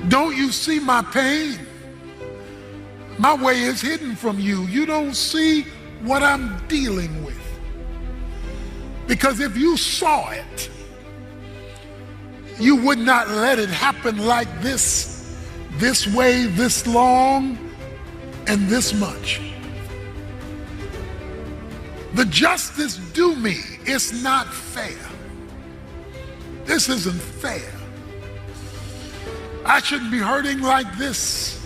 Don't you see my pain? My way is hidden from you. You don't see what I'm dealing with. Because if you saw it, you would not let it happen like this way, this long, and this much. The justice due me is not fair. This isn't fair. I shouldn't be hurting like this,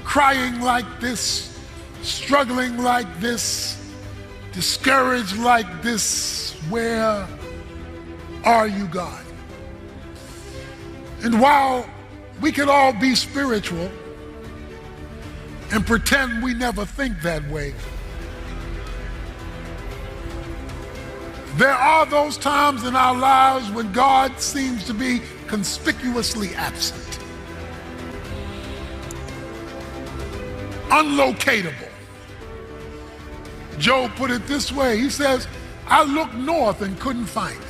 crying like this, struggling like this, discouraged like this. Where are you, God? And while we can all be spiritual and pretend we never think that way, there are those times in our lives when God seems to be conspicuously absent, unlocatable. Job put it this way. He says, I looked north and couldn't find him.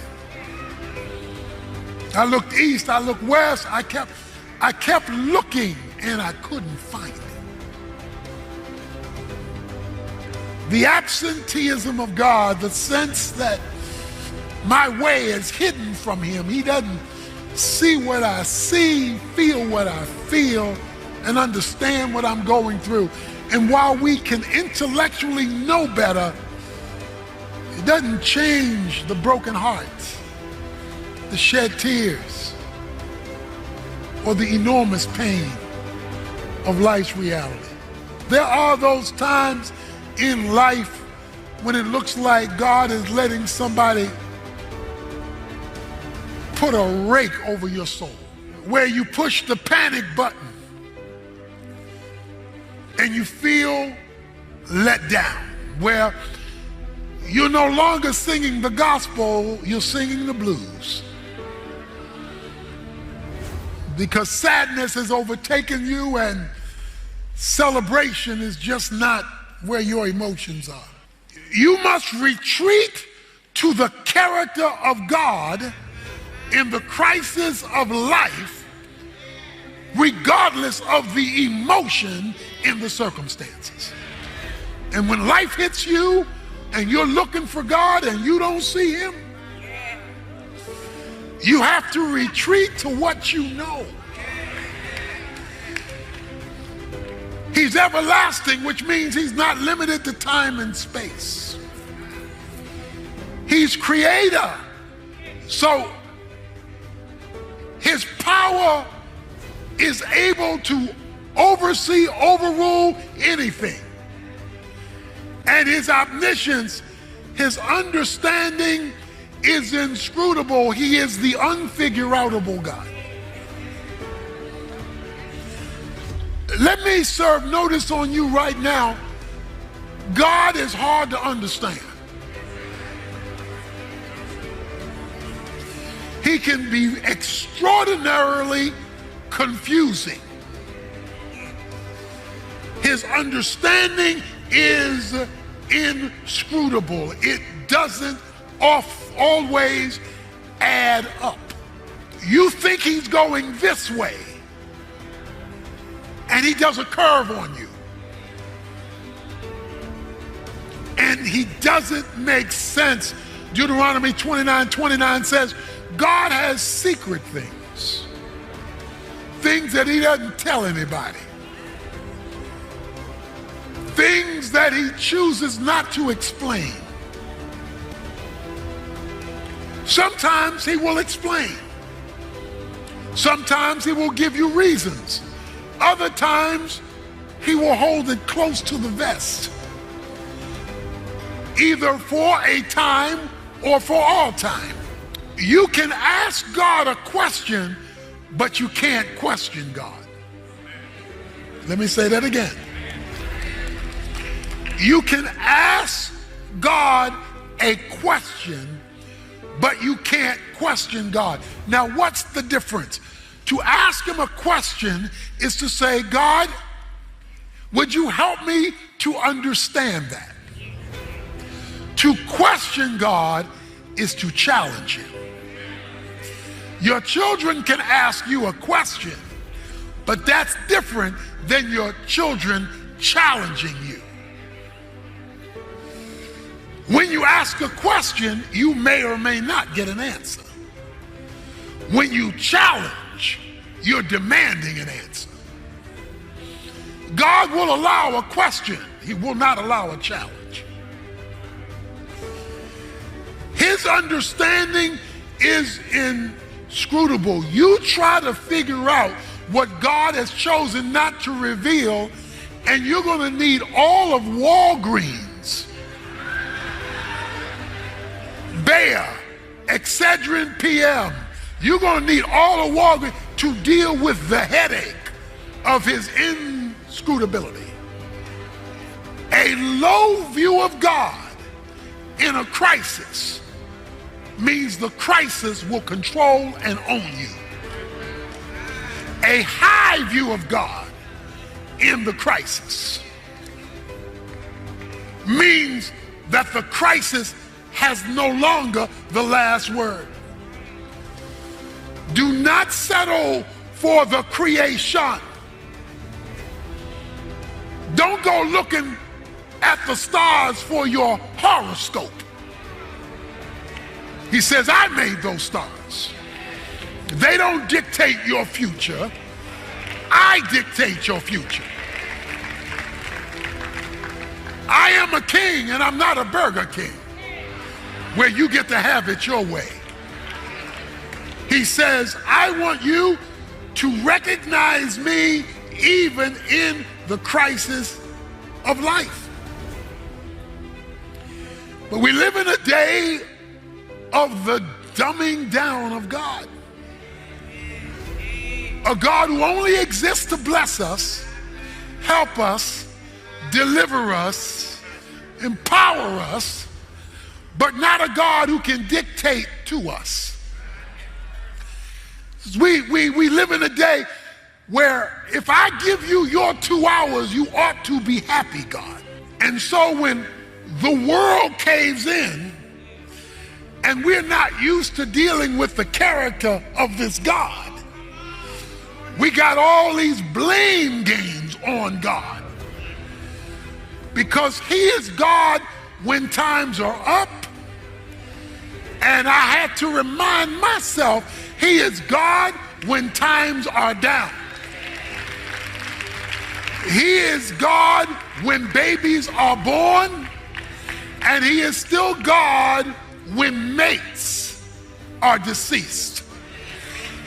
I looked east, I looked west, I kept looking and I couldn't find him. The absenteeism of God, the sense that my way is hidden from him. He doesn't see what I see, feel what I feel, and understand what I'm going through. And while we can intellectually know better, it doesn't change the broken heart, the shed tears, or the enormous pain of life's reality. There are those times in life when it looks like God is letting somebody put a rake over your soul, where you push the panic button and you feel let down, where you're no longer singing the gospel, you're singing the blues. Because sadness has overtaken you and celebration is just not where your emotions are. You must retreat to the character of God in the crisis of life, regardless of the emotion in the circumstances. And when life hits you and you're looking for God and you don't see him, you have to retreat to what you know. He's everlasting, which means he's not limited to time and space. He's creator. So his power is able to oversee, overrule anything. And his omniscience, his understanding is inscrutable. He is the unfigure-outable God. Let me serve notice on you right now. God is hard to understand. He can be extraordinarily confusing. His understanding is inscrutable. It doesn't always add up. You think he's going this way, and he does a curve on you. And he doesn't make sense. Deuteronomy 29:29 says, God has secret things, things that he doesn't tell anybody, things that he chooses not to explain. Sometimes he will explain. Sometimes he will give you reasons. Other times he will hold it close to the vest, either for a time or for all time. You can ask God a question, but you can't question God. Let me say that again. You can ask God a question, but you can't question God. Now, what's the difference? To ask him a question is to say, God, would you help me to understand that? To question God is to challenge him. Your children can ask you a question, But that's different than your children challenging you. When you ask a question, you may or may not get an answer. When you challenge, you're demanding an answer. God will allow a question. He will not allow a challenge. His understanding is inscrutable. You try to figure out what God has chosen not to reveal, and you're going to need all of Walgreens, Bayer, Excedrin PM. You're going to need all of Walgreens to deal with the headache of his inscrutability. A low view of God in a crisis means the crisis will control and own you. A high view of God in the crisis means that the crisis has no longer the last word. Do not settle for the creation. Don't go looking at the stars for your horoscope. He says, I made those stars. They don't dictate your future. I dictate your future. I am a king and I'm not a Burger King where you get to have it your way. He says, I want you to recognize me even in the crisis of life. But we live in a day of the dumbing down of God. A God who only exists to bless us, help us, deliver us, empower us, but not a God who can dictate to us. We live in a day where if I give you your 2 hours, you ought to be happy, God. And so when the world caves in and we're not used to dealing with the character of this God, we got all these blame games on God. Because he is God when times are up, and I had to remind myself he is God when times are down. He is God when babies are born, and he is still God when mates are deceased.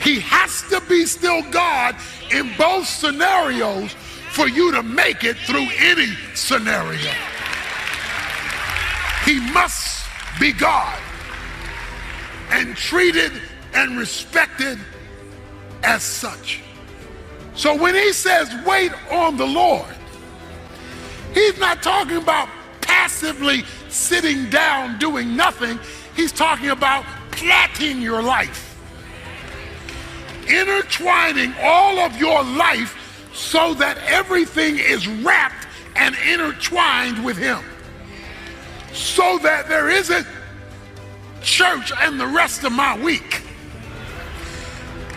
He has to be still God in both scenarios for you to make it through any scenario. He must be God and treated and respected as such. So when he says wait on the Lord, he's not talking about passively sitting down doing nothing. He's talking about plaiting your life, intertwining all of your life so that everything is wrapped and intertwined with him, so that there isn't church and the rest of my week.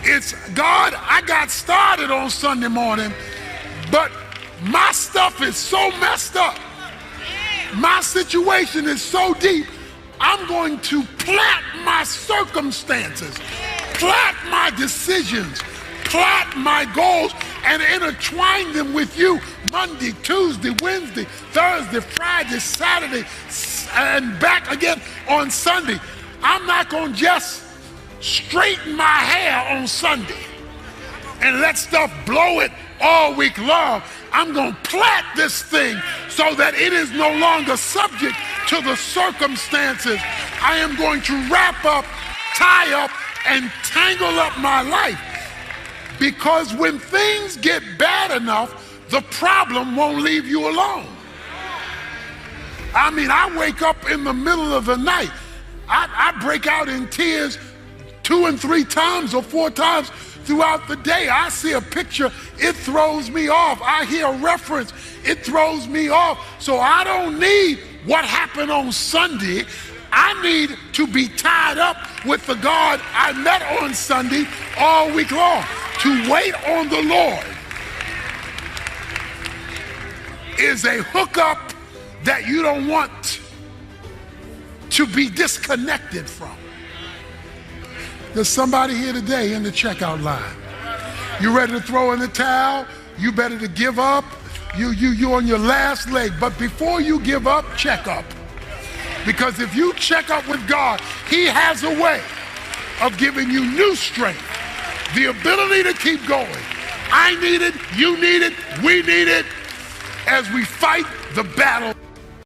It's God, I got started on Sunday morning, but my stuff is so messed up. My situation is so deep, I'm going to plait my circumstances, plait my decisions, plait my goals, and intertwine them with you Monday, Tuesday, Wednesday, Thursday, Friday, Saturday, and back again on Sunday. I'm not going to just straighten my hair on Sunday and let stuff blow it all week long. I'm going to plait this thing so that it is no longer subject to the circumstances. I am going to wrap up, tie up, and tangle up my life. Because when things get bad enough, the problem won't leave you alone. I mean, I wake up in the middle of the night. I break out in tears 2 and 3 times or 4 times throughout the day. I see a picture, it throws me off. I hear a reference, it throws me off. So I don't need what happened on Sunday. I need to be tied up with the God I met on Sunday all week long. To wait on the Lord is a hookup that you don't want to be disconnected from. There's somebody here today in the checkout line. You ready to throw in the towel? You better to give up? You on your last leg. But before you give up, check up. Because if you check up with God, He has a way of giving you new strength, the ability to keep going. I need it, you need it, we need it as we fight the battle